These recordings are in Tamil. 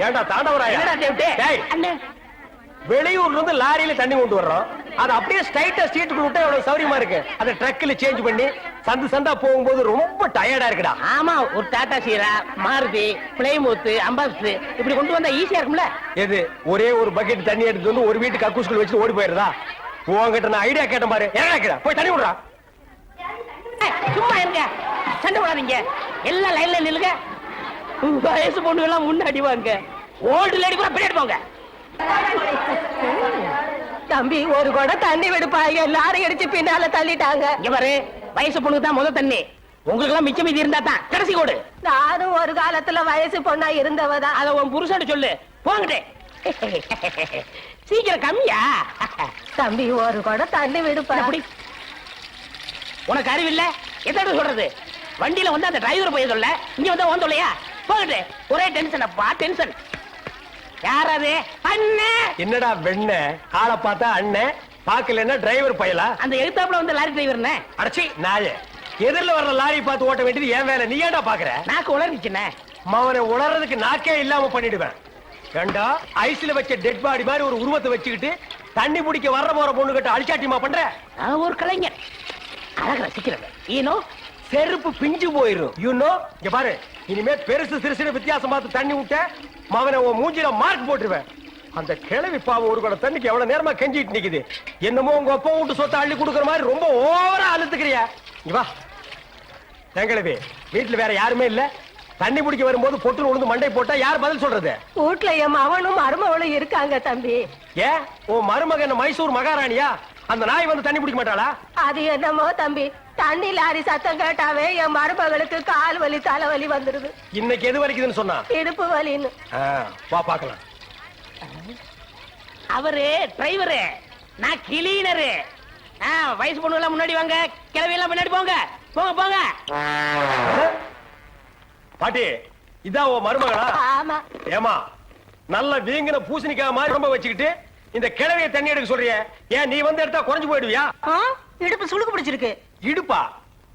ஏண்டா தாண்டவராயா? வெளியூர்ல இருந்து லாரியில தண்ணி கொண்டு வர்றோம். அது அப்படியே ஸ்ட்ரைட்டா ஸ்ட்ரீட்டுக்குள்ள விட்டா எவ்வளவு சௌரியமா இருக்கு. அதை ட்ரக்ல சேஞ்ச் பண்ணி சந்தா போகும்போது ரொம்ப டயர்டா இருக்குடா. ஆமா, ஒரு டாடா சீரா, மாருதி, பிளைமூத், அம்பாசிடர் இப்படி கொண்டு வந்தா ஈஸியா இருக்கும்ல. எது ஒரே ஒரு பக்கெட் தண்ணி எடுத்து வந்து ஒரு வீட்டுக்கு கக்கூஸ்குள்ள வச்சு ஓடி போயிருதா? உங்ககிட்ட நான் ஐடியா கேட்டேன் பாரு. ஏன் போய் தண்ணி விடுறா. சும்மா இருங்க, சண்டை விடாதீங்க. எல்லாம் லைன்ல நில்லுங்க. வயசு பொண்ணு எல்லாம் முன்னாடி வாங்க, ஓல்டு லேடி கூட பின்னாடி போங்க. தம்பி ஒரு கூட தண்ணி விடுப்பா, எல்லாரும் அடிச்சு பின்னால தள்ளிட்டாங்க. இங்க பாரு, வயசு பொண்ணுக்கு தான் முதல் தண்ணி, உங்களுக்கு எல்லாம் மிச்சம் மீதி இருந்தா தான் கடைசி கோடு. நானும் ஒரு காலத்துல வயசு பொண்ணா இருந்தவதான். அத உன் புருஷன் சொல்லு. போங்கட்டே சீக்கிரம் கம்மியா. தம்பி ஒரு கூட தண்ணி விடுப்பா. உனக்கு அறிவில்ல? எத்தனை சொல்றது? வண்டியில வந்து அந்த டிரைவர் போய் சொல்ல, இங்க வந்து ஓன் சொல்லையா? போகட்டு, ஒரே டென்ஷன் அப்பா, டென்ஷன். யாராவது? அண்ணன். என்னடா வெண்ண ஆளை பார்த்தா அண்ணன், பாக்கலன்னா டிரைவர் பயலா? அந்த எழுத்தாப்புல வந்து லாரி டிரைவர்னே. அடச்சி நாயே, எதிரில வர்ற லாரி பார்த்து ஓட்ட வேண்டியது ஏன் வேலை? நீ ஏன்டா பாக்குற? நாக்கு உளறிச்சுனே. மவனை உளறதுக்கு நாக்கே இல்லாம பண்ணிடுவேன். ஏண்டா ஐஸ்ல வச்ச டெட் பாடி மாதிரி ஒரு உருவத்தை வச்சுக்கிட்டு தண்ணி பிடிக்க வர்ற போற பொண்ணு கிட்ட அழிச்சாட்டியமா பண்ற? நான் ஒரு கலைஞர், அழக ரசிக்கிறது. ஈனோ செருப்பு பிஞ்சு போயிரும். யூனோ இங்க பாரு, இனிமே பெருசு சிறுசு வித்தியாசம் பார்த்து தண்ணி விட்ட மவனை உன் மூஞ்சில மார்க் போட்டுருவேன். அந்த கிழவி பாவம் ஒரு கூட தண்ணிக்கு எவ்வளவு நேரமா கெஞ்சிட்டு நிக்குது. என்னமோ உங்க அப்பா விட்டு சொத்தை அள்ளி கொடுக்குற மாதிரி ரொம்ப ஓவரா அழுத்துக்கிறியா? இங்க வா. கிழவி, வீட்டுல வேற யாருமே இல்ல, தண்ணி பிடிக்க வரும்போது பொட்டு உழுந்து மண்டை போட்டா யார் பதில் சொல்றது? வீட்டுல என் மவனும் மருமவளும் இருக்காங்க தம்பி. ஏன் உன் மருமக என்ன மைசூர் மகாராணியா? அந்த நாய் வந்து தண்ணி பிடிக்க மாட்டாளா? அது என்னமோ தம்பி, தண்ணி லாரி சத்தம் கேட்டாவே என் மருமகளுக்கு கால் வலி தலைவலி வந்துருது. இன்னைக்கு எது வலிக்குதுன்னு சொன்னா? இடுப்பு வலின்னு. வா பாக்கலாம். அவரு டிரைவரு, நான் கிளீனரு. வயசு பொண்ணு எல்லாம் முன்னாடி வாங்க, கிளவி எல்லாம் முன்னாடி போங்க. போங்க போங்க. பாட்டி, இதான் உன் மருமகளா? ஆமா. ஏமா நல்ல வீங்கின பூசணிக்காய் மாதிரி ரொம்ப வச்சுக்கிட்டு இந்த கிழவிய தண்ணி எடுக்க சொல்றிய? ஏன் நீ வந்து எடுத்தா குறைஞ்சு போயிடுவியா? இடுப்பு சுளுக்கு பிடிச்சிருக்கு. இடுப்பா?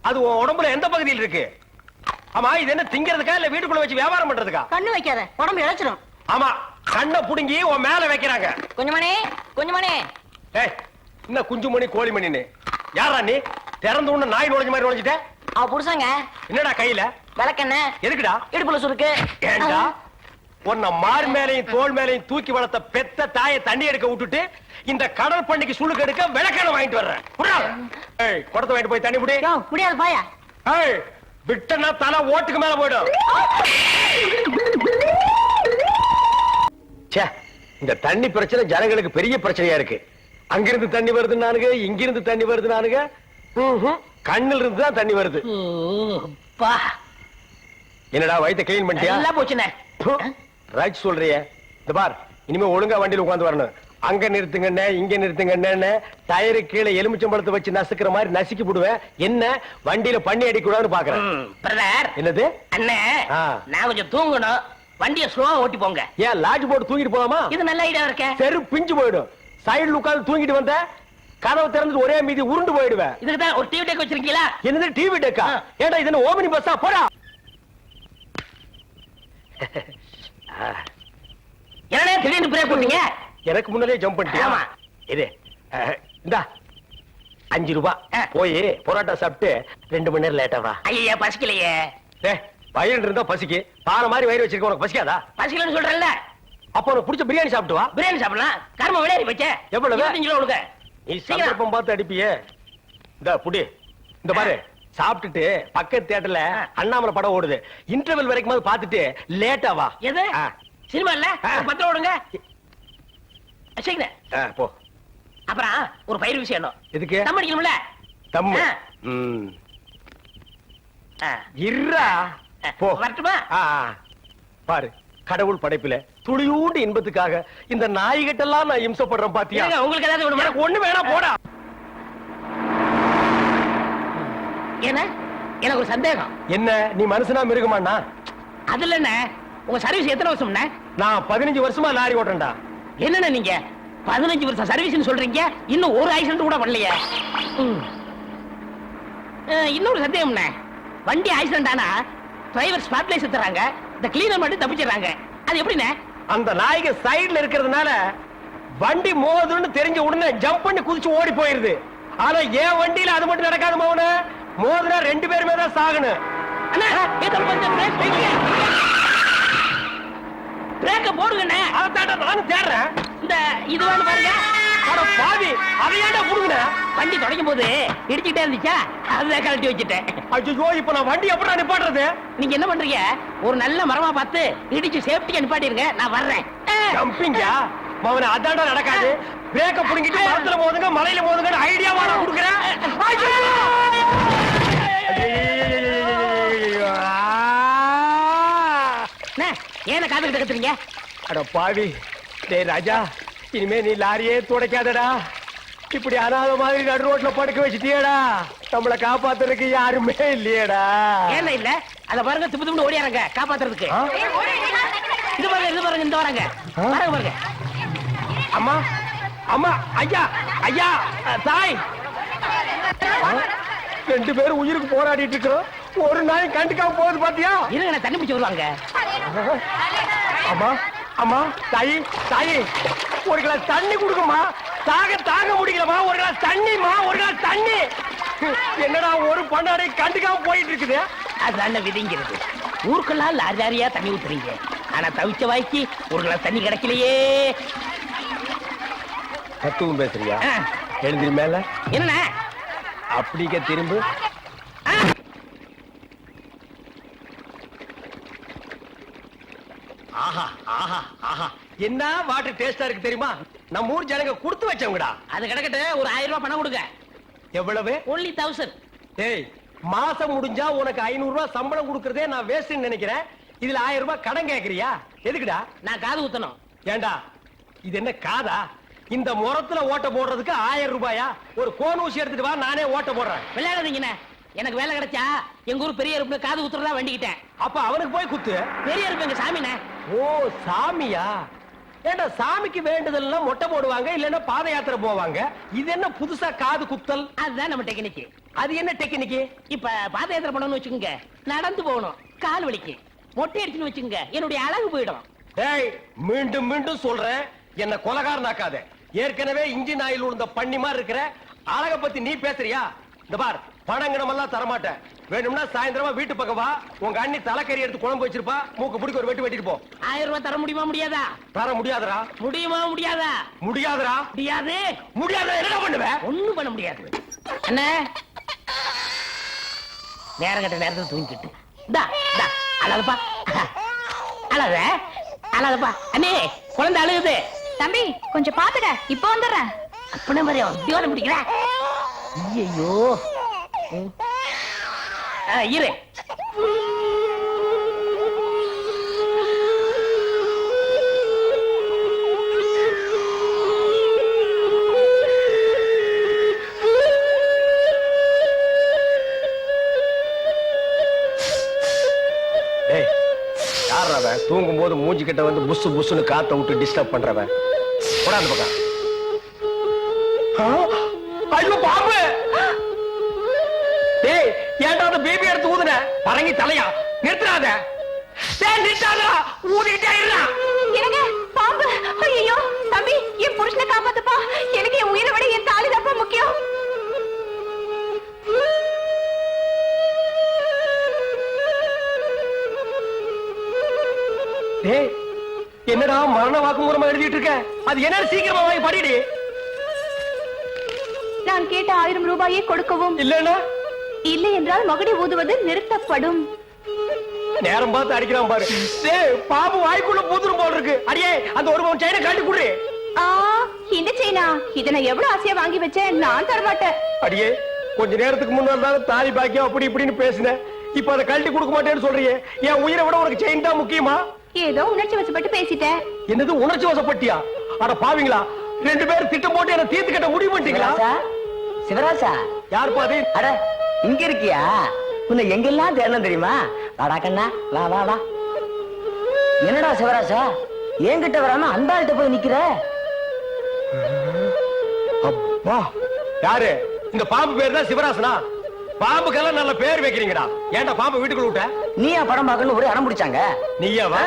அது உன் உடம்புல எந்த பகுதியில் இருக்கு? ஆமா, இது என்ன திங்கிறதுக்கா இல்ல வீட்டுக்குள்ள வச்சு வியாபாரம் பண்றதுக்கா? கண்ணு வைக்காத, உடம்பு இழைச்சிடும். ஆமா, கண்ணை புடுங்கி உன் மேல வைக்கிறாங்க. குஞ்சுமணி, குஞ்சுமணி. ஏய், என்ன குஞ்சுமணி கோழிமணின்னு? யாரா நீ? திறந்து உன்ன நாய் நுழைஞ்ச மாதிரி நுழைஞ்சிட்ட? அவ புருஷங்க. என்னடா கையில? விளக்கெண்ண. எதுக்குடா? இடுப்புல சுருக்கு. ஏண்டா உன்ன மார் மேலையும் தோல் மேலையும் தூக்கி வளர்த்த பெத்த தாயை தண்ணி எடுக்க விட்டுட்டு இந்த கடல் பண்ணிக்கு சுளுக்கு எடுக்க விளக்கெண்ண வாங்கிட்டு வர்றேன். குடத்தை வாங்கிட்டு போய் தண்ணி முடி. முடியாது பாயா. விட்டனா தலை ஓட்டுக்கு மேல போயிடும். இந்த தண்ணி பிரச்சனை ஜனங்களுக்கு பெரிய பிரச்சனையா இருக்கு. அங்கிருந்து தண்ணி வருது நானுங்க, இங்கிருந்து தண்ணி வருது நானுங்க. கண்ணில் இருந்து தான் தண்ணி வருது. என்னடா வயித்தை கிளீன் பண்ணிட்டியா? எல்லாம் போச்சுனே. ரைட் சொல்றிய. இந்த பார், இனிமே ஒழுங்கா வண்டியில உட்கார்ந்து வரணும். அங்க நிறுத்துங்கண்ணே, இங்க நிறுத்துங்கண்ணே, டயரு கீழே எலுமிச்சம்பழத்தை வச்சு நசுக்கிற மாதிரி நசுக்கி போடுவேன். என்ன வண்டியில பண்ணி அடிக்கூடாதுன்னு பாக்குறேன். பிரதர், என்னது அண்ணே? நான் கொஞ்சம் தூங்கணும், வண்டியை ஸ்லோவா ஓட்டி போங்க. ஏன் லாட்ஜ் போட்டு தூங்கிட்டு போலாமா? இது நல்ல ஐடியா இருக்கே. செரு பிஞ்சு போயிடும். சைடுல உட்கார்ந்து தூங்கிட்டு வந்த கதவை திறந்து ஒரே மீதி உருண்டு போயிடுவேன். இதுக்கு தான் ஒரு டிவி டெக் வச்சிருக்கீங்களா? என்னது டிவி டெக்கா? ஏடா இது ஓமினி பஸ்ஸா? போடா. என்னடா திடீர்னு பிரேக் போட்டீங்க? எனக்கு முன்னாலே ஜம்ப் பண்ணிட்டியா? ஆமா. இது இந்தா 5 ரூபாய். போய் பரோட்டா சாப்பிட்டு 2 மணி நேரம் லேட்டா வா. ஐயா பசிக்கலையே. வயிறு இருந்தா பசிக்கு. பாறை மாதிரி வயிறு வச்சிருக்க, உனக்கு பசிக்காதா? பசிக்கலன்னு சொல்றேன்ல. அப்ப உனக்கு பிடிச்ச பிரியாணி சாப்பிட்டு வா. பிரியாணி சாப்பிடலாம். கர்ம விளையாடி வச்சே. எவ்வளவு? 25 ரூபா கொடுங்க. நீ சந்தர்ப்பம் பார்த்து அடிப்பியே. இந்த புடி, இந்த பாரு, சாப்பிட்டுட்டு பக்கத்து தியேட்டர்ல அண்ணாமலை படம் ஓடுது. இன்டர்வல் வரைக்கும் பார்த்துட்டு லேட்டா வா. எது சினிமா இல்ல? 10 ரூபா கொடுங்க. போ. அப்புறம் ஒரு பயிர் விஷயம். எதுக்கு? தம் அடிக்கணும்ல. தம் இருடா. போ. வரட்டுமா? பாரு, கடவுள் படைப்பில துளியூண்டு இன்பத்துக்காக இந்த நாய்கிட்டெல்லாம் நான் இம்சப்படுறேன் பாத்தியா? உங்களுக்கு ஏதாவது ஒண்ணு வேணா போடா. என்ன? எனக்கு ஒரு சந்தேகம். என்ன, நீ மனுஷனா மிருகமாண்ணா? அதுல என்ன, உங்க சர்வீஸ் எத்தனை வருஷம்? நான் 15 வருஷமா லாரி ஓட்டுறேன்டா. என்னன்னா நீங்க 15 வருஷம் சர்வீஸ் சொல்றீங்க, இன்னும் ஒரு ஆக்சிடென்ட் கூட பண்ணலையே. இன்னொரு சந்தேகம், வண்டி ஆக்சிடென்ட் ஆனா டிரைவர் ஸ்பாட்லைஸ் தராங்க, இந்த கிளீனர் மட்டும் தப்பிச்சிடறாங்க. அது எப்படிண்ணே? அந்த நாய்க்கு சைடுல இருக்கிறதுனால வண்டி மோதுன்னு தெரிஞ்ச உடனே ஜம்ப் பண்ணி குதிச்சு ஓடி போயிருது. ஆனா என் வண்டியில அது மட்டும் நடக்காது மௌன. மோதுனா 2 பேருமே தான் சாகணும். அண்ணா ஏதோ கொஞ்சம் பிரேக்க போடுங்கண்ணே. அதான்டா நானும் தேடுறேன். இந்த இது வேணும் பாருங்க. அட பாவி, அதையாண்டா புடுங்கன. வண்டி தொடங்கும் போது இடிச்சிட்டே இருந்துச்சா, அதுதான் கழட்டி வச்சுட்டேன். ஐயோ, இப்ப நான் வண்டி எப்படி நிப்பாட்டுறது? நீங்க என்ன பண்றீங்க, ஒரு நல்ல மரமா பார்த்து இடிச்சு சேஃப்டியா நிப்பாட்டிருங்க, நான் வர்றேன். ஜம்பிங்கா மவன, அதான்டா நடக்காது. பிரேக்க புடுங்கிட்டு மரத்துல மோதுங்க, மலையில மோதுங்க ஐடியா வாடா குடுக்குறேன். ஏன காதுகிட்ட கத்துறீங்க? அட பாவி, டேய் ராஜா, இனிமே நீ லாரியே துடைக்காதடா. இப்படி அனாத மாதிரி நடு ரோட்ல படுக்க வச்சுட்டியடா. நம்மளை காப்பாத்துறதுக்கு யாருமே இல்லையடா. ஏன் இல்ல, அத பாருங்க, திப்பு திப்பு ஓடியாரங்க காப்பாத்துறதுக்கு. இது பாருங்க, இது பாருங்க, இந்த வராங்க பாருங்க பாருங்க. அம்மா அம்மா, ஐயா ஐயா, தாய், 2 பேரும் உயிருக்கு போராடிட்டு இருக்கிறோம். ஒரு நாய் கண்டுக்காம போகுது பாத்தியா? இருங்க, நான் தண்ணி பிடிச்சு வருவாங்க. அம்மா அம்மா, தாயி தாயி, ஒரு கிளாஸ் தண்ணி கொடுக்கமா. தாங்க முடியலமா. ஒரு கிளாஸ் தண்ணிமா, ஒரு கிளாஸ் தண்ணி. என்னடா ஒரு பண்ணாடை கண்டுக்காம போயிட்டு இருக்குது. அதுதான் விதிங்கிறது. ஊருக்கெல்லாம் லாரி லாரியா தண்ணி ஊத்துறீங்க, ஆனா தவிச்ச வாய்க்கு ஒரு கிளாஸ் தண்ணி கிடைக்கலையே. தத்துவம் பேசுறியா? எழுந்திரி மேல. என்ன அப்படிக்க திரும்ப. ஆஹா ஆஹா ஆஹா, என்ன வாட்டர் டேஸ்டா இருக்கு தெரியுமா? நம்ம ஊர் ஜனங்க கொடுத்து வச்சவங்கடா. அது கிடக்கட்டு, ஒரு 1000 ரூபாய் பணம் கொடுங்க. எவ்வளவு? only 1000. ஏய், மாசம் முடிஞ்சா உனக்கு 500 ரூபாய் சம்பளம் கொடுக்கறதே நான் வேஸ்ட்னு நினைக்கிறேன். இதுல 1000 ரூபாய் கடன் கேக்குறியா? எதுக்குடா? நான் காது ஊத்தணும். ஏண்டா, இது என்ன காதா? இந்த முறத்துல ஓட்ட போடுறதுக்கு 1000 ரூபாயா? ஒரு கோன் ஊசி எடுத்துட்டு வா, நானே ஓட்ட போடுறேன். விளையாடாதீங்கண்ணே, எனக்கு வேலை கிடைச்சா எங்க ஊர் பெரிய இருப்பு காது ஊத்துறதா வேண்டிக்கிட்டேன். அப்ப அவனுக்கு போய் குத்து. பெரிய இருப்பு எங்க சாமிண்ணே. ஓ சாமியா? ஏண்டா, சாமிக்கு வேண்டுதல்னா மொட்டை போடுவாங்க, இல்லன்னா பாத யாத்திரை போவாங்க. இது என்ன புதுசா காது குத்தல்? அதுதான் நம்ம டெக்னிக்கு. அது என்ன டெக்னிக்கு? இப்ப பாத யாத்திரை பண்ணணும்னு வச்சுக்கோங்க, நடந்து போகணும், கால் வலிக்கு. மொட்டை அடிச்சுன்னு வச்சுக்கோங்க, என்னுடைய அழகு போயிடும். ஏய், மீண்டும் மீண்டும் சொல்றேன், என்ன கொலகாரனாக்காத. ஏற்கனவே இன்ஜின் ஆயில் உள்ள பண்ணி மாதிரி இருக்கிற. அழக பத்தி நீ பேசுறியா? இந்த பார், பணங்கணம் எல்லாம் தரமாட்டேன். வேணும்னா சாயந்தரமா வீட்டு பக்கம் வா. உங்க அண்ணி தலைக்கறி எடுத்து குழம்பு வச்சிருப்பா. மூக்கு பிடிக்க ஒரு வெட்டு வெட்டிட்டு போ. 1000 ரூபாய் தர முடியுமா முடியாதா? தர முடியாதரா? முடியுமா முடியாதா? முடியாதரா? முடியாது. முடியாத என்ன பண்ணுவேன்? ஒண்ணும் பண்ண முடியாது. அண்ணே, நேரம் கட்ட நேரத்துல தூங்கிட்டு அழகப்பா, அழகப்பா. அண்ணே, குழந்தை அழுகுது. தம்பி கொஞ்சம் பாத்துக்க, இப்ப வந்துடுறேன். அப்பன மாதிரி தியோரம் பிடிக்கிற. ஐயோ, இரு. தூங்கும் போது மூஞ்சி கிட்ட வந்து புசு புசுன்னு காத்த விட்டு டிஸ்டர்ப் பண்றவன். போடா அந்த பக்கம். ஐயோ பாம்பு! டேய், ஏன்டா அந்த பேபி எடுத்து ஊதுன? பரங்கி தலையா? நிறுத்தாத. டேய் நிறுத்தாதடா, ஊதிட்டே இருடா. என்னங்க பாம்பு? ஐயோ தம்பி, என் புருஷனை காப்பாத்துப்பா. எனக்கு என் உயிரை விட என் தாலி தான் முக்கியம். டேய், என்னடா மரண வாக்குமூலமா எழுதிட்டு இருக்க? அது என்ன, சீக்கிரமா வாங்கி படிடி. நான் கேட்ட 1000 ரூபாயை கொடுக்கவும், இல்லன்னா இல்லை என்றால் மகுடி ஊதுவது நிறுத்தப்படும். நேரம் பார்த்து அடிக்கிறான் பாரு. டேய், பாம்பு வாய்க்குள்ள பூதுரும் போல் இருக்கு. அடியே, அந்த ஒரு பவுன் செயினை கழட்டி குடுறே. இந்த செயினா? இதை நான் எவ்வளவு ஆசையா வாங்கி வச்சேன், நான் தரமாட்டேன். அடியே, கொஞ்ச நேரத்துக்கு முன்னாடி தாலி பாக்கியம் அப்படி இப்படின்னு பேசினேன். இப்ப அதை கழட்டி கொடுக்க மாட்டேன்னு சொல்றியே. என் உயிரை விட உனக்கு செயின் தான் முக்கியமா? ஏதோ உணர்ச்சி வசப்பட்டு பேசிட்டேன். என்னது உணர்ச்சி வசப்பட்டியா? அட பாவீங்களா, 2 பேரும் திட்டம் போட்டு என்ன தீர்த்து கட்ட முடிவு பண்ணிட்டீங்களா? சிவராசா, யார் பாதி? அட இங்க இருக்கியா? உன்னை எங்கெல்லாம் தேடணும் தெரியுமா? வாடா கண்ணா, வா வா வா. என்னடா சிவராசா, என்கிட்ட வராம அந்த ஆள்கிட்ட போய் நிக்கிற? அப்பா, யாரு? இந்த பாம்பு பேர் தான் சிவராசனா? பாம்புக்கெல்லாம் நல்ல பேர் வைக்கிறீங்கடா. ஏன்டா பாம்பு வீட்டுக்குள்ள விட்ட? நீயா படம் பார்க்கணும் ஒரே அடம் பிடிச்சாங்க. நீயாவா?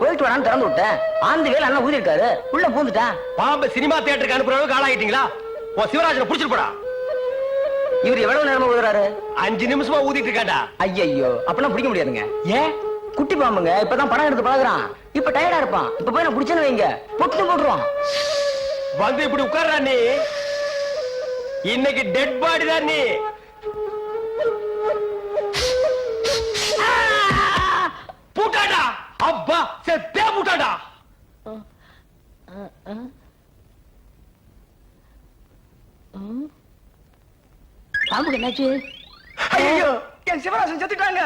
போயிட்டு வரான்னு திறந்து விட்டேன். ஆந்து வேலை அண்ணன் ஊதி இருக்காரு, உள்ள பூந்துட்டான். பாம்பு சினிமா தியேட்டருக்கு அனுப்புற அளவுக்கு ஆளாயிட்டீங்களா? ஓ சிவராஜனை புடிச்சிட்டு போடா. இவர் எவ்வளவு நேரமா ஊதுறாரு? 5 நிமிஷமா ஊதிட்டு இருக்காண்டா. ஐயோ, அப்பெல்லாம் பிடிக்க முடியாதுங்க. ஏன்? குட்டி பாம்புங்க, இப்பதான் பணம் எடுத்து பழகுறான். இப்ப டயர்டா இருப்பான். இப்ப போய் நான் பிடிச்சேன்னு வைங்க, பொட்டு போட்டுருவான். வந்து இப்படி உட்கார்றா நீ. இன்னைக்கு டெட் பாடி தான் நீ. பூட்டாடா. அப்பா செத்தே பூட்டாடா. பாம்புக்கு என்னாச்சு? ஐயோ, என் சிவராசன் செத்துட்டாங்க.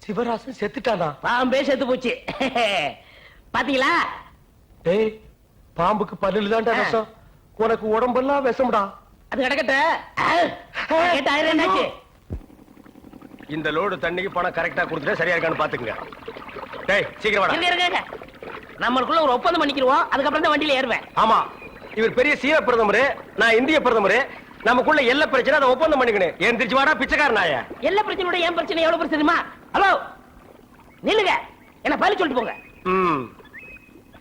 சிவராசன் செத்துட்டானா? பாம்பே செத்து போச்சு. பாத்தீங்களா? டேய், பாம்புக்கு பல்லுல தான்டா விஷம். உனக்கு உடம்பெல்லாம் விஷம்டா. அது கிடக்கட்ட. கேட்டாயிரம் என்னாச்சு? இந்த லோடு தண்ணிக்கு பணம் கரெக்டா கொடுத்துட்டா சரியா இருக்கான்னு பாத்துக்குங்க. டேய் சீக்கிரம் வாடா. இருங்க. நம்மளுக்குள்ள ஒரு ஒப்பந்தம் பண்ணிக்கிறோம், அதுக்கப்புறம் தான் வண்டியில ஏறுவேன். ஆமா, இவர் பெரிய சீன பிரதமர், நான் இந்திய பிரதமர். நமக்குள்ள எல்லா பிரச்சனை அதை ஒப்பந்தம் பண்ணிக்கணும். ஏன் திருச்சி வாடா பிச்சைக்கார நாய. எல்லா பிரச்சனையோட என் பிரச்சனை எவ்வளவு பிரச்சனை தெரியுமா? ஹலோ நில்லுங்க, என்ன பதில் சொல்லிட்டு போங்க.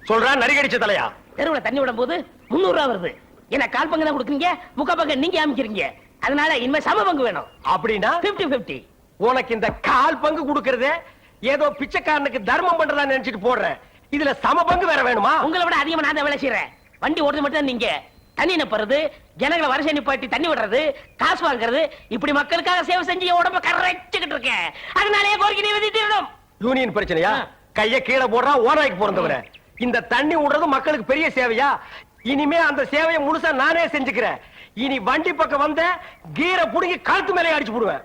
சொல்றா நரிகடிச்ச தலையா. தெருவுல தண்ணி விடும் போது 300 ரூபா வருது. என்ன கால் பங்கு தான் கொடுக்குறீங்க, முக்கா பங்கு நீங்க அமைக்கிறீங்க. அதனால இனிமே சம பங்கு வேணும். அப்படின்னா 50-50. உனக்கு இந்த கால் பங்கு கொடுக்கறதே ஏதோ பிச்சைக்காரனுக்கு தர்மம் பண்றதா நினைச்சிட்டு போடுறேன். இதுல சம பங்கு வேற வேணுமா? உங்களை விட அதிகமா நான் தான் வேலை செய்யறேன். வண்டி ஓடுறது மட்டும் தான் நீங்க. தண்ணி நிப்பறது, ஜனங்களை வரிசை நிப்பாட்டி தண்ணி விடுறது, காசு வாங்குறது, இப்படி மக்களுக்காக சேவை செஞ்சு என் உடம்ப கரைச்சுக்கிட்டு இருக்கேன். அதனாலே கோரிக்கை நிறைவேற்றிடணும். யூனியன் பிரச்சனையா? கைய கீழே போடுறா ஓனாய்க்கு பிறந்தவர. இந்த தண்ணி விடுறது மக்களுக்கு பெரிய சேவையா? இனிமே அந்த சேவையை முழுசா நானே செஞ்சுக்கிறேன். இனி வண்டி பக்கம் வந்த கீரை புடுங்கி கழுத்து மேலே அடிச்சு போடுவேன்.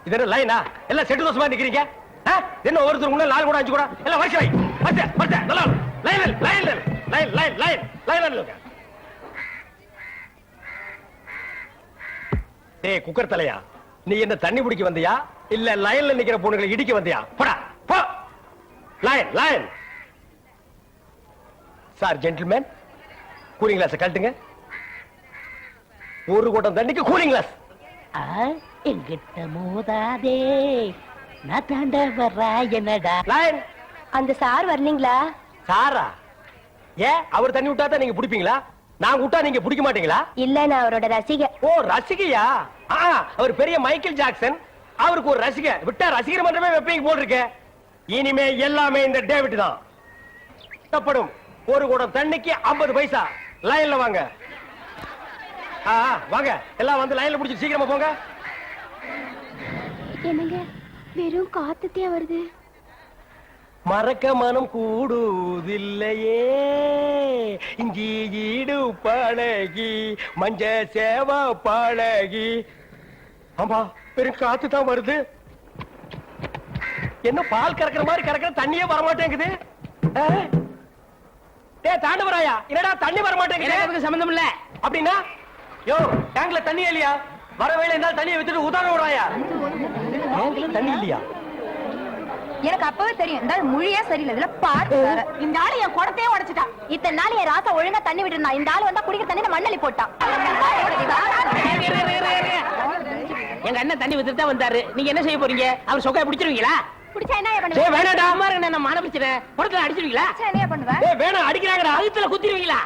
இது என்ன லைனா? எல்லாம் செட்டு தோசமா நிக்கிறீங்க. என்ன ஒருத்தர் முன்ன 4 கூட 5 கூட எல்லாம் வரிசை வை. நல்லா லைன். டேய் குக்கர் தலையா, நீ என்ன தண்ணி பிடிக்க வந்தியா இல்ல லைன்ல நிக்கிற பொண்ணுகளை இடிக்க வந்தியா? போடா போ. Line. Sir gentleman, cooling glass கழட்டுங்க. ஒரு கூட்டம் தண்ணிக்கு கூலிங் கிளாஸ். எங்கிட்ட மோதாதே, நான் தாண்ட வர்றா என்னடா. லைன். அந்த சார் வரலீங்களா? சாரா? ஏன் அவர் தண்ணி விட்டா தான் நீங்க பிடிப்பீங்களா? நான் விட்டா நீங்க பிடிக்க மாட்டீங்களா? இல்ல, நான் அவரோட ரசிகை. ஓ ரசிகையா? அவர் பெரிய மைக்கேல் ஜாக்சன். அவருக்கு ஒரு ரசிகை விட்டா ரசிகர் மன்றமே வெப்பீங்க போட்டிருக்க. இனிமே எல்லாமே இந்த டேவிட் தான். தப்படும். ஒரு குடம் தண்ணிக்கு 50 பைசா. லைன்ல வாங்க. வாங்க எல்லாம் வந்து லைன்ல பிடிச்சி சீக்கிரமா போங்க. என்னங்க வெறும் காத்துட்டே வருது. மறக்க மனம் கூடுதில்லையே, இஞ்சி ஈடு பழகி மஞ்ச சேவா பழகி. ஆமா, பெரும் காத்து தான் வருது. என்ன பால் கறக்கிற மாதிரி கறக்கிற, தண்ணியே வரமாட்டேங்குது. தாண்டவராயா, என்னடா தண்ணி வரமாட்டேங்குது? சம்பந்தம் இல்ல. அப்படின்னா யோ டேங்க்ல தண்ணி இல்லையா? வர வேலை இருந்தாலும் தண்ணியை வித்துட்டு உதாரணம் விடாயா? டேங்க்ல தண்ணி இல்லையா? எனக்கு அப்பவே தெரியும் இந்த ஆள் மொழியே சரியில்லை. இதுல பாட்டு வேற. இந்த ஆளு என் குடத்தையே உடைச்சிட்டான். இத்தனை நாள் என் ராசா ஒழுங்கா தண்ணி விட்டுருந்தான். இந்த ஆளு வந்தா குடிக்கிற தண்ணி மண்ணலி போட்டான். எங்க அண்ணன் தண்ணி வித்துட்டு தான் வந்தாரு. நீங்க என்ன செய்ய போறீங்க? அவர் சொக்கைய பிடிச்சிருவீங்களா? பிடிச்சா என்ன பண்ணுவீங்க? வேணாடா, நான் மான பிடிச்சிட புறத்துல அடிச்சிருவீங்களா? என்ன பண்ணுவேன்? வேணாம், அடிக்கிறாங்கடா. அழுத்துல குத்திருவீங்களா?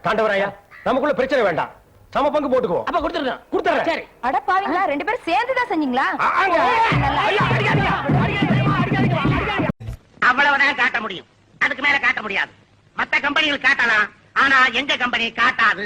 தாண்டவராயா, நமக்குள்ள பிரச்சனை வேண்டாம். சம பங்கு போட்டுக்குவோம். அப்ப கொடுத்துறேன். சரி. அட பாவீங்களா, 2 பேரும் சேர்ந்துதான் செஞ்சீங்களா? அவ்வளவுதான் காட்ட முடியும், அதுக்கு மேல காட்ட முடியாது. மத்த கம்பெனிகள் காட்டலாம், ஆனா எங்க கம்பெனி காட்டாது.